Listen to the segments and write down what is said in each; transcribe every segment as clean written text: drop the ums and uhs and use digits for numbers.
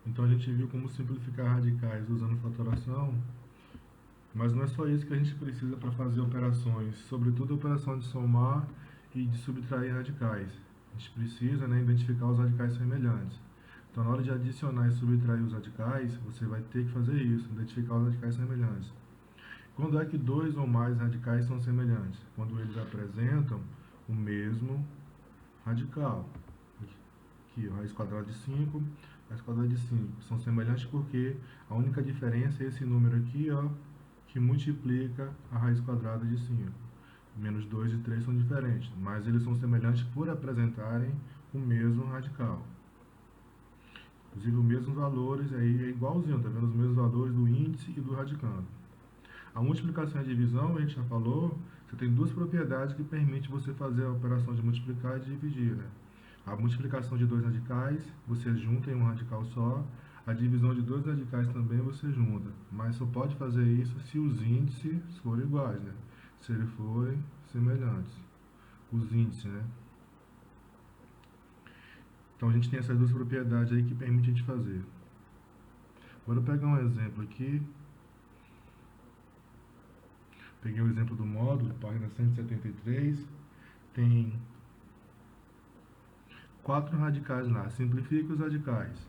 Então a gente viu como simplificar radicais usando fatoração, mas não é só isso que a gente precisa para fazer operações, sobretudo a operação de somar e de subtrair radicais. A gente precisa, né, identificar os radicais semelhantes. Então, na hora de adicionar e subtrair os radicais, você vai ter que fazer isso, identificar os radicais semelhantes. Quando é que dois ou mais radicais são semelhantes? Quando eles apresentam o mesmo radical. Aqui, raiz quadrada de 5, raiz quadrada de 5. São semelhantes porque a única diferença é esse número aqui, ó, que multiplica a raiz quadrada de 5. Menos 2 e 3 são diferentes, mas eles são semelhantes por apresentarem o mesmo radical. Inclusive, os mesmos valores, aí é igualzinho, tá vendo? Os mesmos valores do índice e do radicando. A multiplicação e a divisão, a gente já falou, você tem duas propriedades que permitem você fazer a operação de multiplicar e de dividir, né? A multiplicação de dois radicais, você junta em um radical só. A divisão de dois radicais também você junta. Mas só pode fazer isso se os índices forem iguais, né? Se eles forem semelhantes. Os índices, né? Então a gente tem essas duas propriedades aí que permitem a gente fazer. Agora eu vou pegar um exemplo aqui. Peguei o exemplo do módulo, página 173. Tem quatro radicais lá. Simplifique os radicais.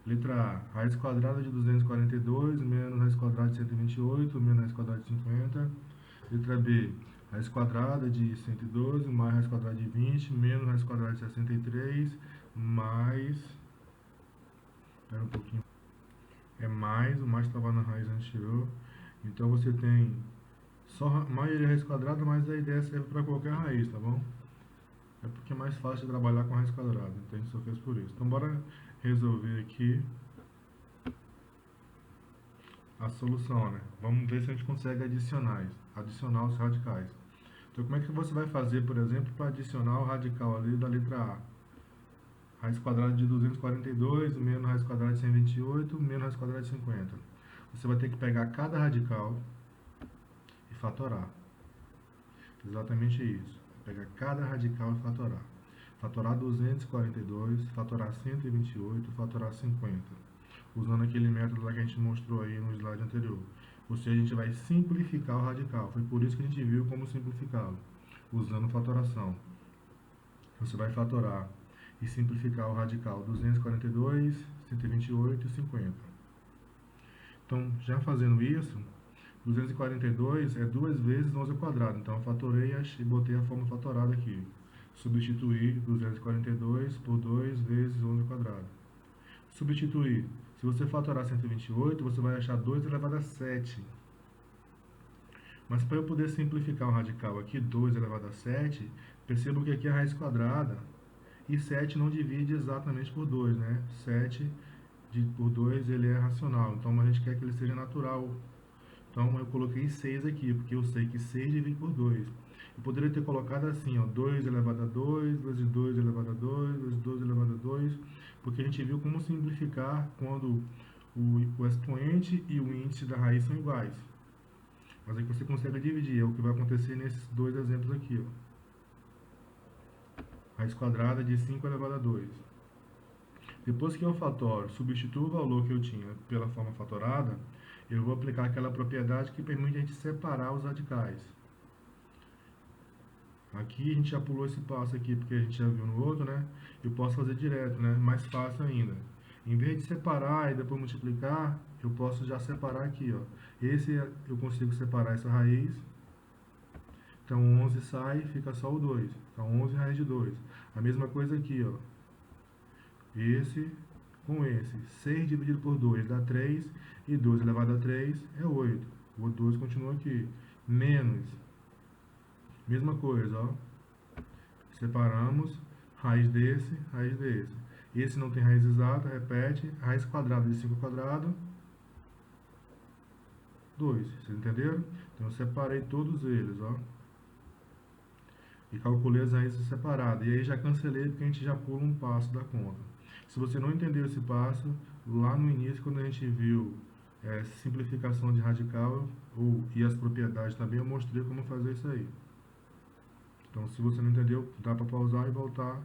Letra A, raiz quadrada de 242 menos raiz quadrada de 128 menos raiz quadrada de 50. Letra B, raiz quadrada de 112 mais raiz quadrada de 20 menos raiz quadrada de 63 mais... Espera um pouquinho. É mais, o mais estava na raiz, a gente tirou. Então você tem só maioria raiz quadrada, mas a ideia serve para qualquer raiz, tá bom? É porque é mais fácil de trabalhar com raiz quadrada, então a gente só fez por isso. Então bora resolver aqui a solução, né? Vamos ver se a gente consegue adicionar os radicais. Então como é que você vai fazer, por exemplo, para adicionar o radical ali da letra A? Raiz quadrada de 242 menos raiz quadrada de 128 menos raiz quadrada de 50. Você vai ter que pegar cada radical e fatorar. Exatamente isso. Pegar cada radical e fatorar. Fatorar 242, fatorar 128, fatorar 50. Usando aquele método lá que a gente mostrou aí no slide anterior. Ou seja, a gente vai simplificar o radical. Foi por isso que a gente viu como simplificá-lo, usando fatoração. Você vai fatorar e simplificar o radical 242, 128 e 50. Então, já fazendo isso, 242 é 2 vezes 11 ao quadrado. Então, eu fatorei e botei a forma fatorada aqui. Substituir 242 por 2 vezes 11 ao quadrado. Substituir. Se você fatorar 128, você vai achar 2 elevado a 7. Mas para eu poder simplificar o radical aqui, 2 elevado a 7, percebo que aqui é a raiz quadrada e 7 não divide exatamente por 2, né? 7 por 2 ele é racional, então a gente quer que ele seja natural. Então eu coloquei 6 aqui, porque eu sei que 6 divide por 2. Eu poderia ter colocado assim, ó, 2 elevado a 2, 2 de 2 elevado a 2, 2 de 2 elevado a 2, porque a gente viu como simplificar quando o expoente e o índice da raiz são iguais. Mas aí você consegue dividir, é o que vai acontecer nesses dois exemplos aqui, ó. Raiz quadrada de 5 elevado a 2. Depois que eu fatoro, substituo o valor que eu tinha pela forma fatorada, eu vou aplicar aquela propriedade que permite a gente separar os radicais. Aqui a gente já pulou esse passo aqui, porque a gente já viu no outro, né? Eu posso fazer direto, né? Mais fácil ainda. Em vez de separar e depois multiplicar, eu posso já separar aqui, ó. Esse eu consigo separar essa raiz. Então 11 sai, fica só o 2. Então 11 raiz de 2. A mesma coisa aqui, ó. Esse com esse. 6 dividido por 2 dá 3. E 2 elevado a 3 é 8. O 2 continua aqui. Menos. Mesma coisa, ó. Separamos. Raiz desse, raiz desse. Esse não tem raiz exata, repete. Raiz quadrada de 5 ao quadrado. 2. Vocês entenderam? Então eu separei todos eles, ó. E calculei as raízes separadas. E aí já cancelei porque a gente já pula um passo da conta. Se você não entendeu esse passo, lá no início, quando a gente viu simplificação de radical e as propriedades também, eu mostrei como fazer isso aí. Então, se você não entendeu, dá para pausar e voltar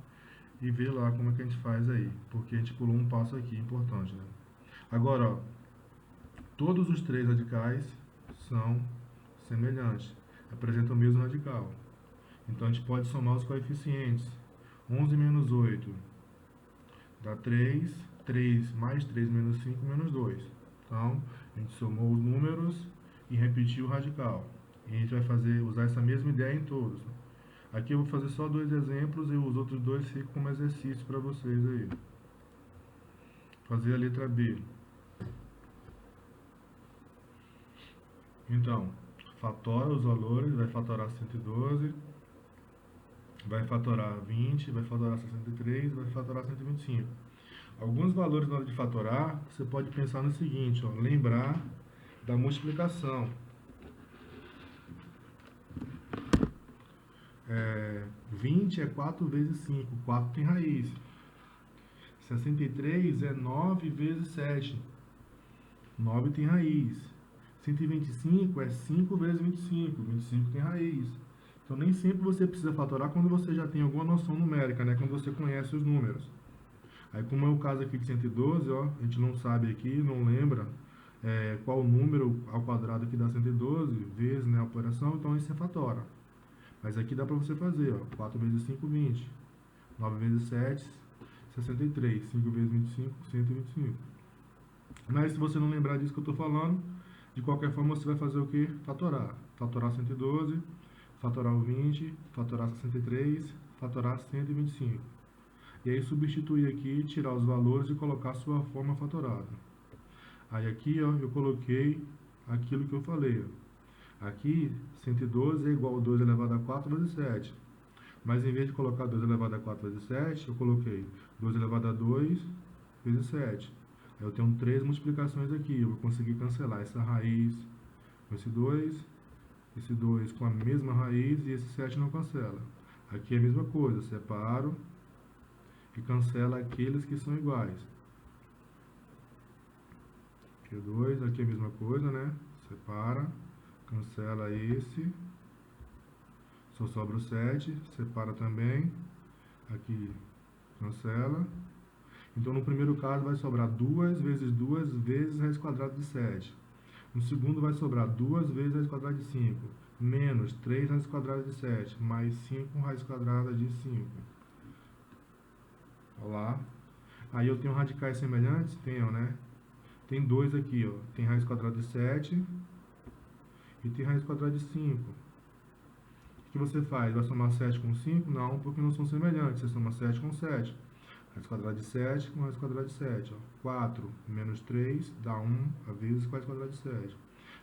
e ver lá como é que a gente faz aí. Porque a gente pulou um passo aqui importante, né? Agora, ó, todos os três radicais são semelhantes, apresentam o mesmo radical. Então a gente pode somar os coeficientes. 11 menos 8 dá 3, 3 mais 3 menos 5 menos 2. Então a gente somou os números e repetiu o radical. E a gente vai usar essa mesma ideia em todos. Aqui eu vou fazer só dois exemplos e os outros dois ficam como exercício para vocês aí. Fazer a letra B. Então, fatora os valores, vai fatorar 112, vai fatorar 20, vai fatorar 63, vai fatorar 125. Alguns valores na hora de fatorar, você pode pensar no seguinte, ó, lembrar da multiplicação. 20 é 4 vezes 5, 4 tem raiz. 63 é 9 vezes 7, 9 tem raiz. 125 é 5 vezes 25, 25 tem raiz. Então nem sempre você precisa fatorar quando você já tem alguma noção numérica, né? Quando você conhece os números. Aí como é o caso aqui de 112, ó, a gente não sabe aqui, não lembra qual o número ao quadrado que dá 112 vezes, né, a operação, então aí você fatora. Mas aqui dá para você fazer, ó, 4 vezes 5, 20. 9 vezes 7, 63. 5 vezes 25, 125. Mas se você não lembrar disso que eu estou falando, de qualquer forma você vai fazer o que? Fatorar. Fatorar 112, fatorar o 20, fatorar 63, fatorar 125. E aí substituir aqui, tirar os valores e colocar a sua forma fatorada. Aí aqui, ó, eu coloquei aquilo que eu falei, ó. Aqui, 112 é igual a 2 elevado a 4 vezes 7. Mas em vez de colocar 2 elevado a 4 vezes 7, eu coloquei 2 elevado a 2 vezes 7. Aí eu tenho 3 multiplicações aqui. Eu vou conseguir cancelar essa raiz com esse 2 com a mesma raiz e esse 7 não cancela. Aqui é a mesma coisa, separo e cancela aqueles que são iguais. Aqui é 2, aqui é a mesma coisa, né? Separa, cancela esse, só sobra o 7, separa também, aqui cancela. Então no primeiro caso vai sobrar 2 vezes 2 vezes raiz quadrada de 7. No segundo vai sobrar 2 vezes raiz quadrada de 5, menos 3 raiz quadrada de 7, mais 5 raiz quadrada de 5. Olha lá. Aí eu tenho radicais semelhantes? Tenho, né? Tem 2 aqui, ó. Tem raiz quadrada de 7 e tem raiz quadrada de 5. O que você faz? Vai somar 7 com 5? Não, porque não são semelhantes. Você soma 7 com 7. Raiz quadrada de 7 com raiz quadrada de 7. Ó. 4 menos 3 dá 1 vezes raiz quadrada de 7.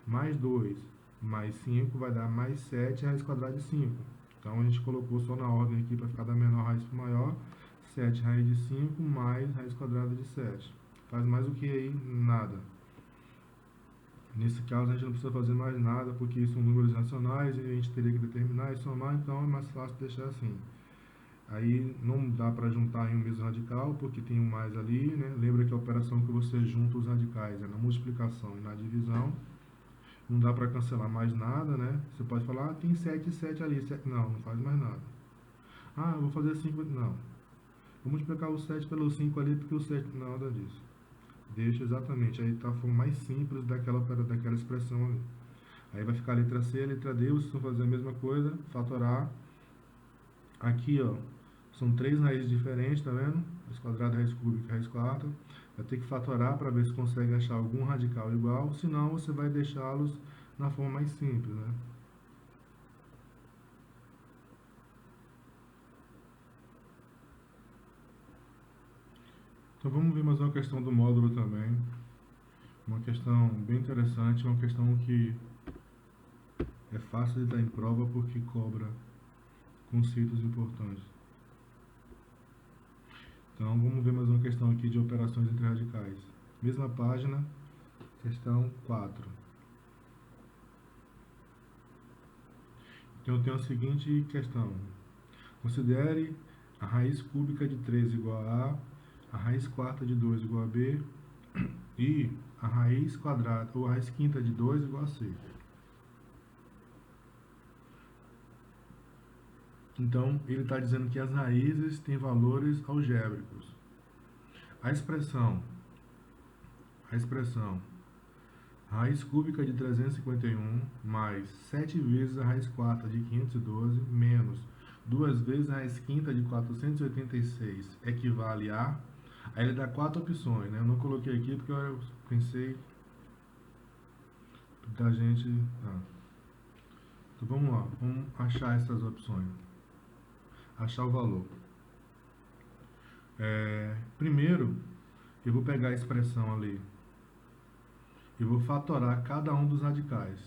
Mais 2 mais 5 vai dar mais 7 raiz quadrada de 5. Então a gente colocou só na ordem aqui para ficar da menor raiz para maior. 7 raiz de 5 mais raiz quadrada de 7. Faz mais o que aí? Nada. Nesse caso a gente não precisa fazer mais nada, porque são números racionais e a gente teria que determinar e somar, então é mais fácil deixar assim. Aí não dá para juntar em um mesmo radical, porque tem um mais ali, né? Lembra que a operação que você junta os radicais é na multiplicação e na divisão. Não dá para cancelar mais nada, né? Você pode falar, tem 7 e 7 ali. 7. Não, não faz mais nada. Ah, eu vou fazer 5. Não. Vou multiplicar o 7 pelo 5 ali, porque o 7 não é nada disso. Deixa exatamente, aí tá a forma mais simples daquela expressão ali. Aí vai ficar a letra C, a letra D, vocês vão fazer a mesma coisa, fatorar. Aqui, ó, são 3 raízes diferentes, tá vendo? Raiz quadrada, raiz cúbica, raiz quarta. Vai ter que fatorar para ver se consegue achar algum radical igual, senão você vai deixá-los na forma mais simples, né? Então vamos ver mais uma questão do módulo também. Uma questão bem interessante, uma questão que é fácil de estar em prova porque cobra conceitos importantes. Então vamos ver mais uma questão aqui de operações entre radicais. Mesma página, questão 4. Então eu tenho a seguinte questão. Considere a raiz cúbica de 3 igual a raiz quarta de 2 igual a B e a raiz quadrada ou a raiz quinta de 2 igual a C. Então, ele está dizendo que as raízes têm valores algébricos. A expressão a expressão raiz cúbica de 351 mais 7 vezes a raiz quarta de 512 menos 2 vezes a raiz quinta de 486 equivale a... Aí ele dá 4 opções, né? Eu não coloquei aqui porque eu pensei da gente... Então vamos lá, vamos achar essas opções. Achar o valor. Primeiro, eu vou pegar a expressão ali. Eu vou fatorar cada um dos radicais.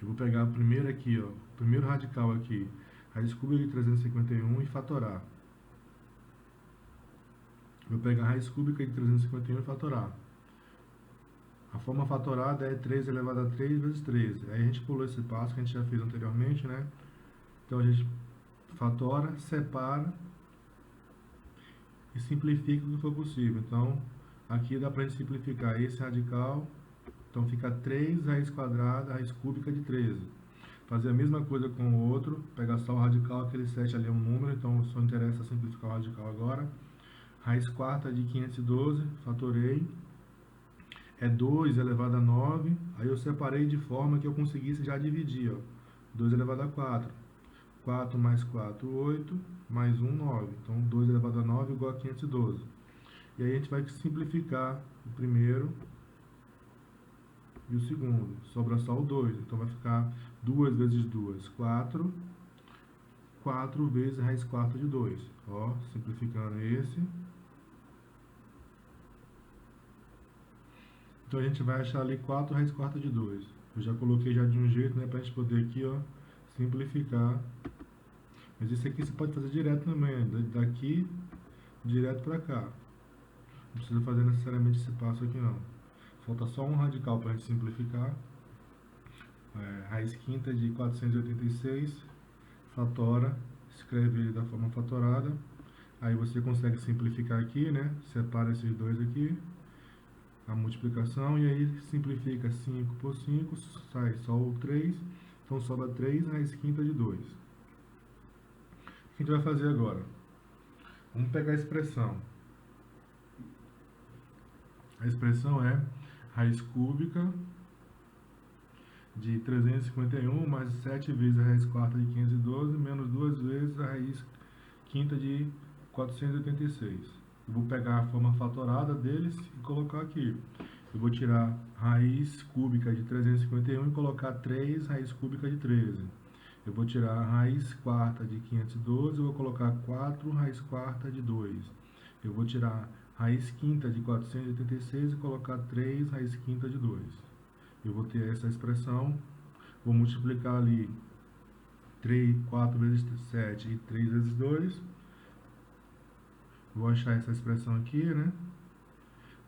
Eu vou pegar o primeiro aqui, ó, o primeiro radical aqui, raiz cúbica de 351 e fatorar. Eu vou pegar a raiz cúbica de 351 e fatorar. A forma fatorada é 3 elevado a 3 vezes 13. Aí a gente pulou esse passo que a gente já fez anteriormente, né? Então a gente fatora, separa e simplifica o que for possível. Então, aqui dá para a gente simplificar esse radical. Então fica 3 raiz quadrada, raiz cúbica de 13. Fazer a mesma coisa com o outro, pegar só o radical, aquele 7 ali é um número, então só interessa simplificar o radical agora. Raiz quarta de 512, fatorei. É 2 elevado a 9, aí eu separei de forma que eu conseguisse já dividir, ó. 2 elevado a 4. 4 mais 4, 8, mais 1, 9. Então 2 elevado a 9 igual a 512. E aí a gente vai simplificar o primeiro e o segundo. Sobra só o 2. Então vai ficar 2 vezes 2, 4. 4 vezes a raiz quarta de 2. Ó, simplificando esse. Então a gente vai achar ali 4 raiz quarta de 2. Eu já coloquei já de um jeito, né, pra gente poder aqui, ó, simplificar. Mas isso aqui você pode fazer direto também, daqui direto pra cá. Não precisa fazer necessariamente esse passo aqui não. Falta só um radical para a gente simplificar. Raiz quinta de 486, fatora, escreve ele da forma fatorada. Aí você consegue simplificar aqui, né? Separa esses dois aqui, a multiplicação, e aí simplifica 5 por 5, sai só o 3. Então sobra 3 raiz quinta de 2. O que a gente vai fazer agora? Vamos pegar a expressão. A expressão é raiz cúbica de 351 mais 7 vezes a raiz quarta de 512 menos 2 vezes a raiz quinta de 486. Eu vou pegar a forma fatorada deles e colocar aqui. Eu vou tirar raiz cúbica de 351 e colocar 3 raiz cúbica de 13. Eu vou tirar a raiz quarta de 512 e vou colocar 4 raiz quarta de 2. Eu vou tirar raiz quinta de 486 e colocar 3 raiz quinta de 2. Eu vou ter essa expressão, vou multiplicar ali 4 vezes 7 e 3 vezes 2. Vou achar essa expressão aqui, né?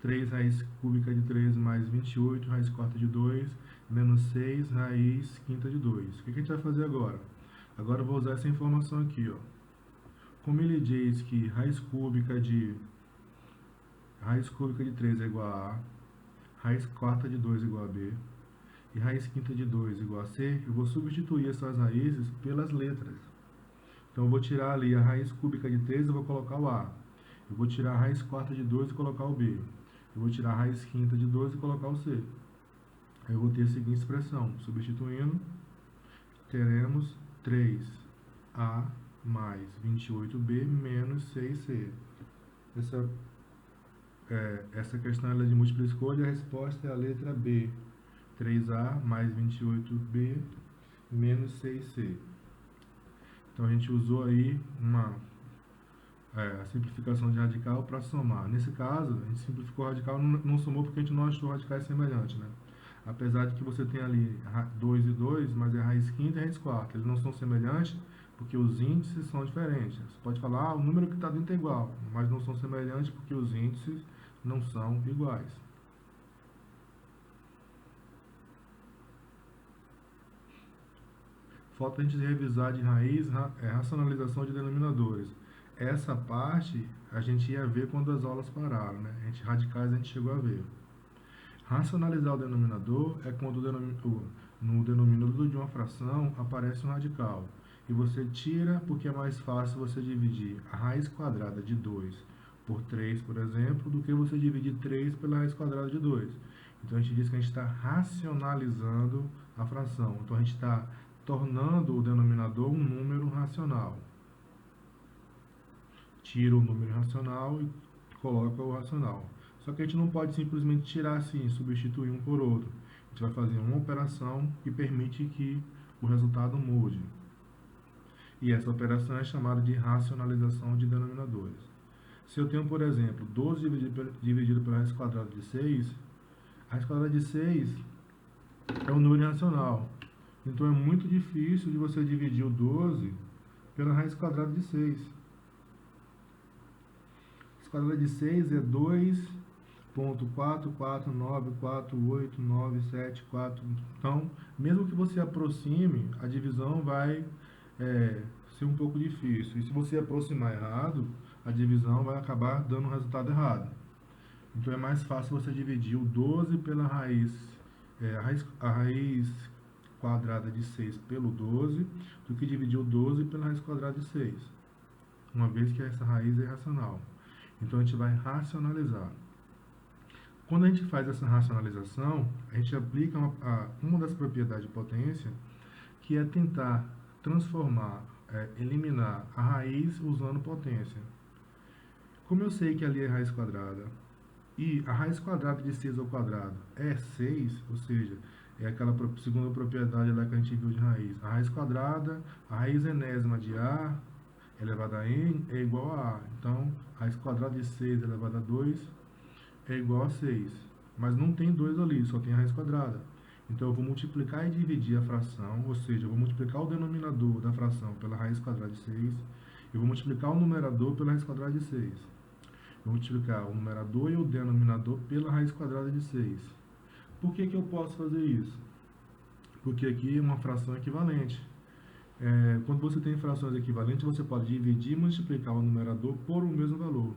3 raiz cúbica de 13 mais 28 raiz quarta de 2 menos 6 raiz quinta de 2. O que a gente vai fazer agora? Agora eu vou usar essa informação aqui, ó. Como ele diz que raiz cúbica de 3 é igual a A, raiz quarta de 2 é igual a B, e raiz quinta de 2 é igual a C, eu vou substituir essas raízes pelas letras. Então eu vou tirar ali a raiz cúbica de 3 e vou colocar o A. Eu vou tirar a raiz quarta de 2 e colocar o B. Eu vou tirar a raiz quinta de 2 e colocar o C. Aí eu vou ter a seguinte expressão. Substituindo, teremos 3A mais 28B menos 6C. Essa questão ela é de múltipla escolha, a resposta é a letra B. 3A mais 28B menos 6C. Então a gente usou aí a simplificação de radical para somar. Nesse caso, a gente simplificou o radical, não somou porque a gente não achou radicais semelhantes, né? Apesar de que você tem ali 2 e 2, mas é raiz quinta e raiz quarta. Eles não são semelhantes porque os índices são diferentes. Você pode falar, o número que está dentro é igual, mas não são semelhantes porque os índices não são iguais. Falta a gente revisar de raiz, racionalização de denominadores. Essa parte a gente ia ver quando as aulas pararam, né? Radicais a gente chegou a ver. Racionalizar o denominador é quando no denominador de uma fração aparece um radical. E você tira porque é mais fácil você dividir a raiz quadrada de 2 por 3, por exemplo, do que você dividir 3 pela raiz quadrada de 2. Então, a gente diz que a gente está racionalizando a fração. Então, a gente está tornando o denominador um número racional. Tira o número racional e coloca o racional. Só que a gente não pode simplesmente tirar assim, substituir um por outro. A gente vai fazer uma operação que permite que o resultado mude. E essa operação é chamada de racionalização de denominadores. Se eu tenho, por exemplo, 12 dividido pela raiz quadrada de 6, a raiz quadrada de 6 é um número racional. Então é muito difícil de você dividir o 12 pela raiz quadrada de 6. A raiz quadrada de 6 é 2,4494897,4. Então, mesmo que você aproxime, a divisão vai ser um pouco difícil. E se você aproximar errado, a divisão vai acabar dando um resultado errado. Então é mais fácil você dividir o 12 pela a raiz quadrada de 6 pelo 12 do que dividir o 12 pela raiz quadrada de 6, uma vez que essa raiz é racional. Então a gente vai racionalizar. Quando a gente faz essa racionalização, a gente aplica uma das propriedades de potência, que é tentar transformar, eliminar a raiz usando potência. Como eu sei que ali é raiz quadrada, e a raiz quadrada de 6 ao quadrado é 6, ou seja, é aquela segunda propriedade lá que a gente viu de raiz. A raiz quadrada, a raiz enésima de A elevado a n é igual a A. Então, a raiz quadrada de 6 elevado a 2 é igual a 6. Mas não tem 2 ali, só tem a raiz quadrada. Então, eu vou multiplicar e dividir a fração, ou seja, eu vou multiplicar o denominador da fração pela raiz quadrada de 6, eu vou multiplicar o numerador pela raiz quadrada de 6. Vou multiplicar o numerador e o denominador pela raiz quadrada de 6. Por que eu posso fazer isso? Porque aqui é uma fração equivalente. Quando você tem frações equivalentes, você pode dividir e multiplicar o numerador por o mesmo valor.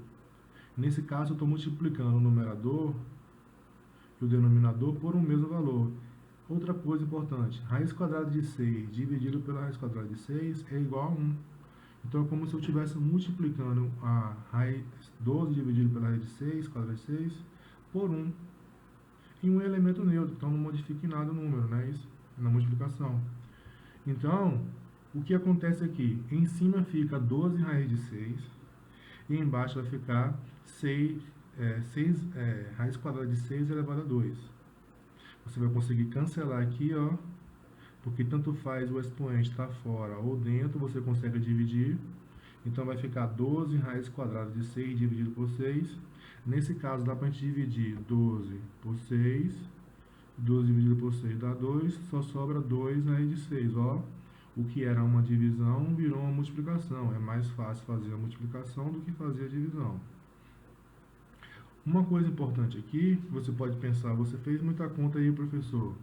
Nesse caso, eu estou multiplicando o numerador e o denominador por um mesmo valor. Outra coisa importante, raiz quadrada de 6 dividido pela raiz quadrada de 6 é igual a 1. Então, é como se eu estivesse multiplicando a raiz 12 dividido pela raiz de 6, quadrada de 6, por 1. E um elemento neutro, então não modifica em nada o número, né? Isso, na multiplicação. Então, o que acontece aqui? Em cima fica 12 raiz de 6, e embaixo vai ficar raiz quadrada de 6 elevado a 2. Você vai conseguir cancelar aqui, ó, porque tanto faz o expoente estar fora ou dentro, você consegue dividir. Então, vai ficar 12 raiz quadrada de 6 dividido por 6. Nesse caso, dá para a gente dividir 12 por 6. 12 dividido por 6 dá 2. Só sobra 2 raiz de 6. Ó, o que era uma divisão virou uma multiplicação. É mais fácil fazer a multiplicação do que fazer a divisão. Uma coisa importante aqui, você pode pensar, você fez muita conta aí, professor.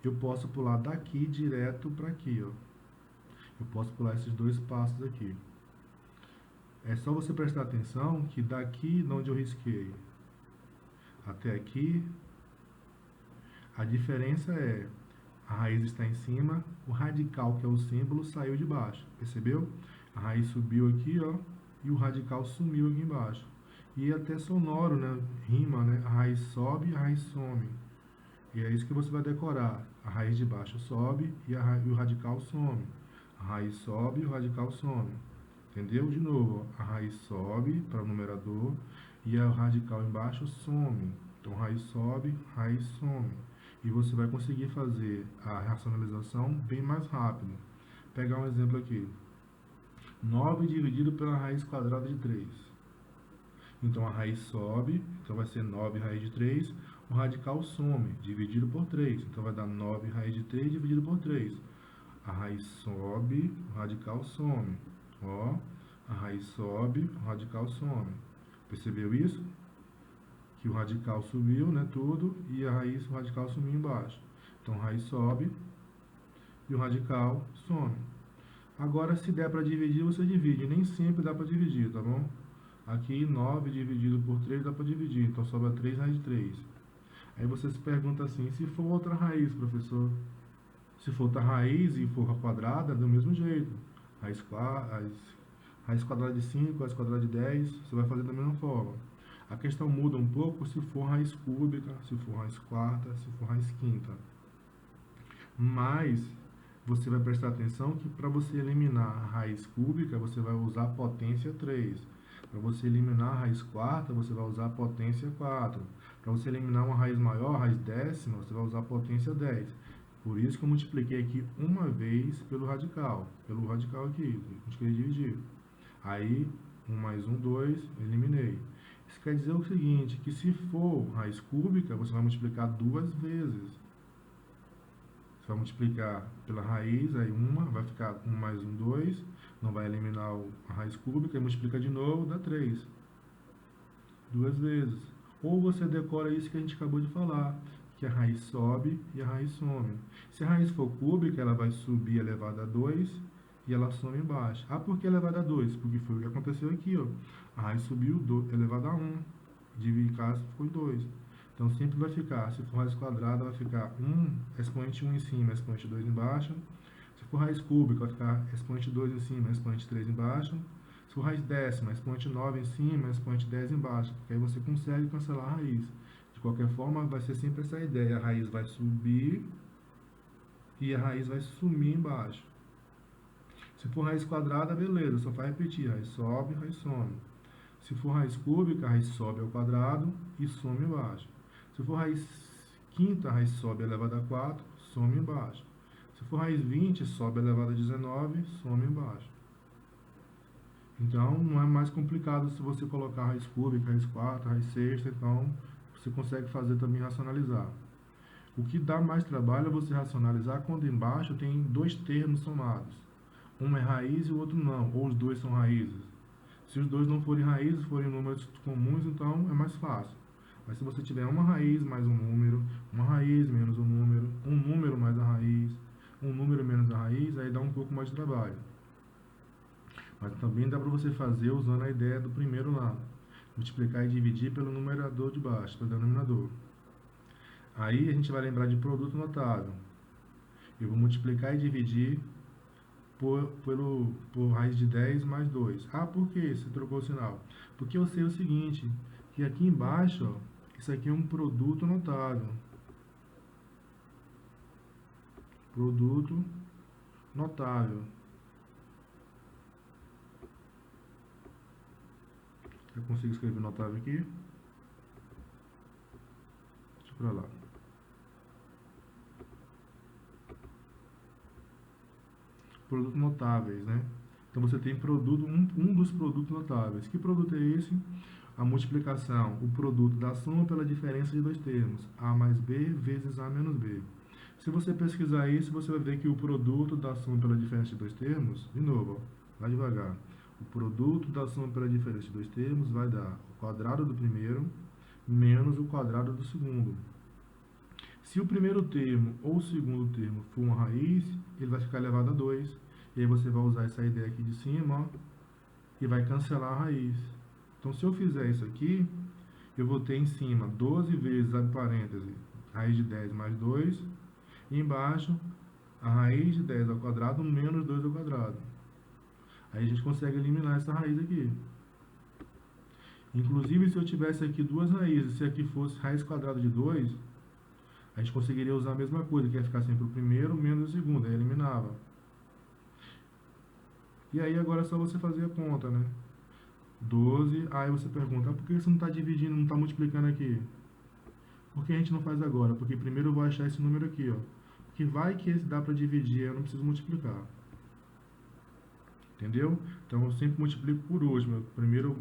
Eu posso pular daqui direto para aqui, ó. Eu posso pular esses dois passos aqui. É só você prestar atenção que daqui de onde eu risquei até aqui, a diferença é a raiz está em cima, o radical, que é o símbolo, saiu de baixo. Percebeu? A raiz subiu aqui, ó, e o radical sumiu aqui embaixo. E até sonoro, né? Rima, né? A raiz sobe e a raiz some. E é isso que você vai decorar. A raiz de baixo sobe e o radical some. A raiz sobe e o radical some. Entendeu? De novo, ó, a raiz sobe para o numerador e o radical embaixo some. Então, raiz sobe, raiz some. E você vai conseguir fazer a racionalização bem mais rápido. Vou pegar um exemplo aqui. 9 dividido pela raiz quadrada de 3. Então, a raiz sobe, então vai ser 9 raiz de 3. O radical some, dividido por 3. Então, vai dar 9 raiz de 3 dividido por 3. A raiz sobe, o radical some. Ó, a raiz sobe, o radical some. Percebeu isso? Que o radical subiu, né, tudo, e a raiz, o radical sumiu embaixo. Então, a raiz sobe e o radical some. Agora, se der para dividir, você divide. Nem sempre dá para dividir, tá bom? Aqui, 9 dividido por 3 dá para dividir. Então, sobra 3 raiz de 3. Aí você se pergunta assim, se for outra raiz, professor? Se for outra raiz e for quadrada, é do mesmo jeito. Raiz quadrada de 5, raiz quadrada de 10, você vai fazer da mesma forma. A questão muda um pouco se for raiz cúbica, se for raiz quarta, se for raiz quinta. Mas você vai prestar atenção que para você eliminar a raiz cúbica, você vai usar a potência 3. Para você eliminar a raiz quarta, você vai usar a potência 4. Para você eliminar uma raiz maior, a raiz décima, você vai usar a potência 10. Por isso que eu multipliquei aqui uma vez pelo radical aqui, multipliquei e dividi. Aí, 1 mais 1, 2, eliminei. Isso quer dizer o seguinte, que se for raiz cúbica, você vai multiplicar duas vezes. Você vai multiplicar pela raiz, aí uma, vai ficar 1 mais 1, 2, não vai eliminar a raiz cúbica, e multiplica de novo, dá 3. Duas vezes. Ou você decora isso que a gente acabou de falar, que a raiz sobe e a raiz some. Se a raiz for cúbica, ela vai subir elevado a 2 e ela some embaixo. Ah, por que elevado a 2? Porque foi o que aconteceu aqui, ó. A raiz subiu elevado a 1, dividir em casa ficou em 2. Então sempre vai ficar, se for raiz quadrada, vai ficar 1, expoente 1 em cima, expoente 2 embaixo. Se for raiz cúbica, vai ficar expoente 2 em cima, expoente 3 embaixo. Se for raiz décima, expoente 9 em cima, expoente 10 embaixo. Porque aí você consegue cancelar a raiz. De qualquer forma, vai ser sempre essa ideia. A raiz vai subir e a raiz vai sumir embaixo. Se for raiz quadrada, beleza, só vai repetir. Raiz sobe, raiz some. Se for raiz cúbica, a raiz sobe ao quadrado e some embaixo. Se for raiz quinta, a raiz sobe elevado a 4, some embaixo. Se for raiz 20, sobe elevado a 19, some embaixo. Então, não é mais complicado se você colocar raiz cúbica, raiz quarta, raiz sexta, então você consegue fazer também racionalizar. O que dá mais trabalho é você racionalizar quando embaixo tem dois termos somados. Um é raiz e o outro não, ou os dois são raízes. Se os dois não forem raízes, forem números comuns, então é mais fácil. Mas se você tiver uma raiz mais um número, uma raiz menos um número mais a raiz, um número menos a raiz, aí dá um pouco mais de trabalho. Mas também dá para você fazer usando a ideia do primeiro lá. Multiplicar e dividir pelo numerador de baixo, pelo denominador. Aí a gente vai lembrar de produto notável. Eu vou multiplicar e dividir por raiz de 10 mais 2. Ah, por que você trocou o sinal? Porque eu sei o seguinte, que aqui embaixo, ó, isso aqui é um produto notável. Produto notável. Eu consigo escrever notável aqui? Deixa pra lá. Produtos notáveis, né? Então você tem produto, um dos produtos notáveis. Que produto é esse? A multiplicação, o produto da soma pela diferença de dois termos, A mais B vezes A menos B. Se você pesquisar isso, você vai ver que o produto da soma pela diferença de dois termos, de novo, ó, vai devagar. O produto da soma pela diferença de dois termos vai dar o quadrado do primeiro menos o quadrado do segundo. Se o primeiro termo ou o segundo termo for uma raiz, ele vai ficar elevado a 2. E aí você vai usar essa ideia aqui de cima, ó, e vai cancelar a raiz. Então, se eu fizer isso aqui, eu vou ter em cima 12 vezes, abre parêntese, raiz de 10 mais 2. E embaixo, a raiz de 10 ao quadrado menos 2 ao quadrado. Aí a gente consegue eliminar essa raiz aqui. Inclusive, se eu tivesse aqui duas raízes, se aqui fosse raiz quadrada de 2, a gente conseguiria usar a mesma coisa, que ia ficar sempre o primeiro menos o segundo, aí eliminava. E aí agora é só você fazer a conta, né? 12, aí você pergunta, por que você não está dividindo, não está multiplicando aqui? Por que a gente não faz agora? Porque primeiro eu vou achar esse número aqui, ó. Porque vai que esse dá para dividir, eu não preciso multiplicar. Entendeu? Então eu sempre multiplico por último. Eu primeiro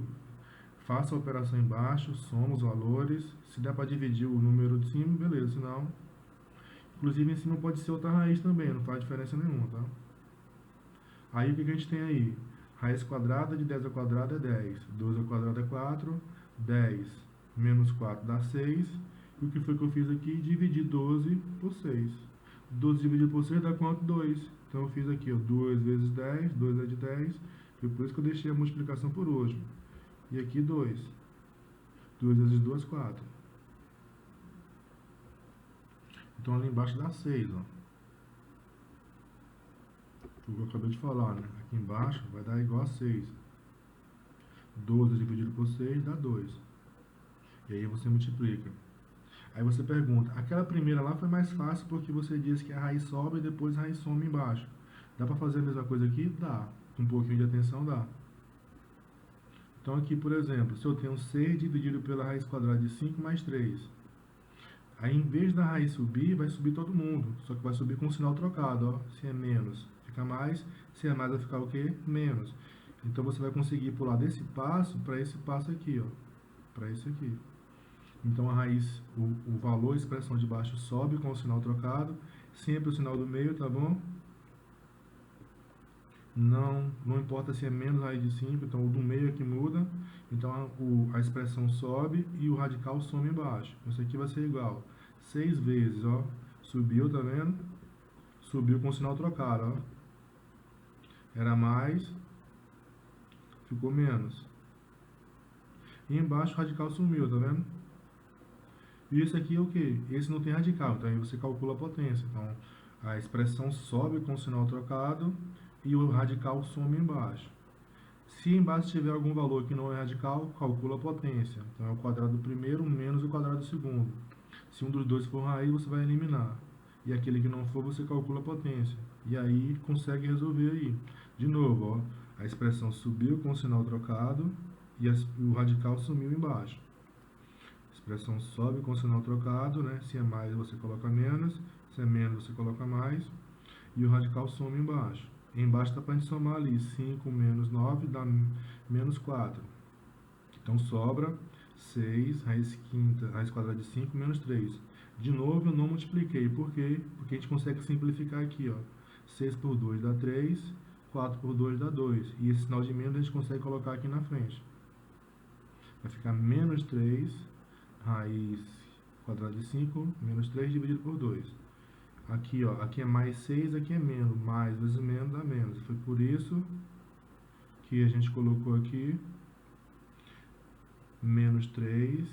faço a operação embaixo, somo os valores. Se der para dividir o número de cima, beleza. Senão, inclusive em cima pode ser outra raiz também, não faz diferença nenhuma, tá? Aí o que a gente tem aí? Raiz quadrada de 10 ao quadrado é 10. 12 ao quadrado é 4. 10 menos 4 dá 6. E o que foi que eu fiz aqui? Dividi 12 por 6. 12 dividido por 6 dá quanto? 2. Então eu fiz aqui, ó, 2 vezes 10, 2 é de 10. Foi por isso que eu deixei a multiplicação por último. E aqui 2. 2 vezes 2, 4. Então ali embaixo dá 6, ó. O que eu acabei de falar, né? Aqui embaixo vai dar igual a 6. 12 dividido por 6 dá 2. E aí você multiplica. Aí você pergunta, aquela primeira lá foi mais fácil porque você disse que a raiz sobe e depois a raiz some embaixo. Dá para fazer a mesma coisa aqui? Dá. Com um pouquinho de atenção dá. Então aqui, por exemplo, se eu tenho 6 dividido pela raiz quadrada de 5 mais 3, aí em vez da raiz subir, vai subir todo mundo. Só que vai subir com o sinal trocado, ó. Se é menos, fica mais. Se é mais, vai ficar o quê? Menos. Então você vai conseguir pular desse passo para esse passo aqui, ó. Para esse aqui. Então a raiz, o valor, a expressão de baixo sobe com o sinal trocado. Sempre o sinal do meio, tá bom? Não importa se é menos raiz de 5, então o do meio é que muda. Então a expressão sobe e o radical some embaixo. Isso aqui vai ser igual 6 vezes, ó. Subiu, tá vendo? Subiu com o sinal trocado, ó. Era mais, ficou menos. E embaixo o radical sumiu, tá vendo? E isso aqui é o que? Esse não tem radical, então aí você calcula a potência. Então a expressão sobe com o sinal trocado e o radical some embaixo. Se embaixo tiver algum valor que não é radical, calcula a potência. Então é o quadrado do primeiro menos o quadrado do segundo. Se um dos dois for raiz, você vai eliminar. E aquele que não for, você calcula a potência. E aí consegue resolver aí. De novo, ó, a expressão subiu com o sinal trocado e o radical sumiu embaixo. A expressão sobe com o sinal trocado, né? Se é mais, você coloca menos. Se é menos, você coloca mais. E o radical some embaixo. Embaixo dá para a gente somar ali, 5 menos 9 dá menos 4. Então sobra 6, raiz quinta, raiz quadrada de 5 menos 3. De novo, eu não multipliquei. Por quê? Porque a gente consegue simplificar aqui, ó. 6 por 2 dá 3, 4 por 2 dá 2. E esse sinal de menos a gente consegue colocar aqui na frente. Vai ficar menos 3, raiz quadrada de 5, menos 3 dividido por 2. Aqui, ó, aqui é mais 6, aqui é menos. Mais vezes menos dá menos. Foi por isso que a gente colocou aqui menos 3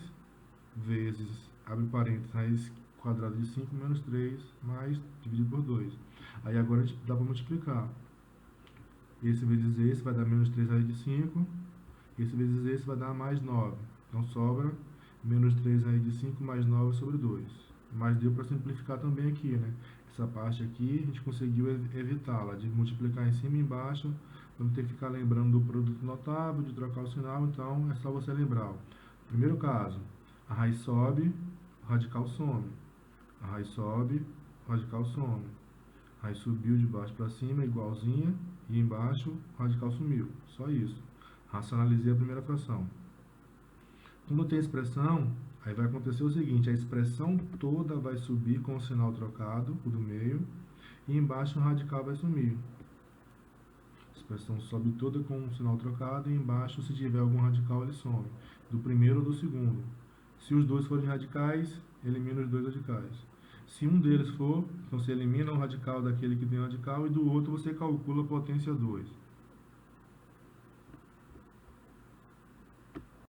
vezes, abre parênteses, raiz quadrada de 5 menos 3 mais dividido por 2. Aí agora a gente dá para multiplicar. Esse vezes esse vai dar menos 3 raiz de 5. Esse vezes esse vai dar mais 9. Então sobra menos 3 raiz de 5 mais 9 sobre 2. Mas deu para simplificar também aqui, né? Essa parte aqui a gente conseguiu evitá-la, de multiplicar em cima e embaixo, para não ter que ficar lembrando do produto notável, de trocar o sinal. Então é só você lembrar. Ó. Primeiro caso, a raiz sobe, o radical some. A raiz sobe, o radical some. A raiz subiu de baixo para cima, igualzinha, e embaixo o radical sumiu. Só isso. Racionalizei a primeira fração. Quando tem expressão, aí vai acontecer o seguinte, a expressão toda vai subir com o sinal trocado, o do meio, e embaixo o radical vai sumir. A expressão sobe toda com o sinal trocado, e embaixo, se tiver algum radical, ele some. Do primeiro ou do segundo. Se os dois forem radicais, elimina os dois radicais. Se um deles for, então você elimina o radical daquele que tem radical, e do outro você calcula a potência 2.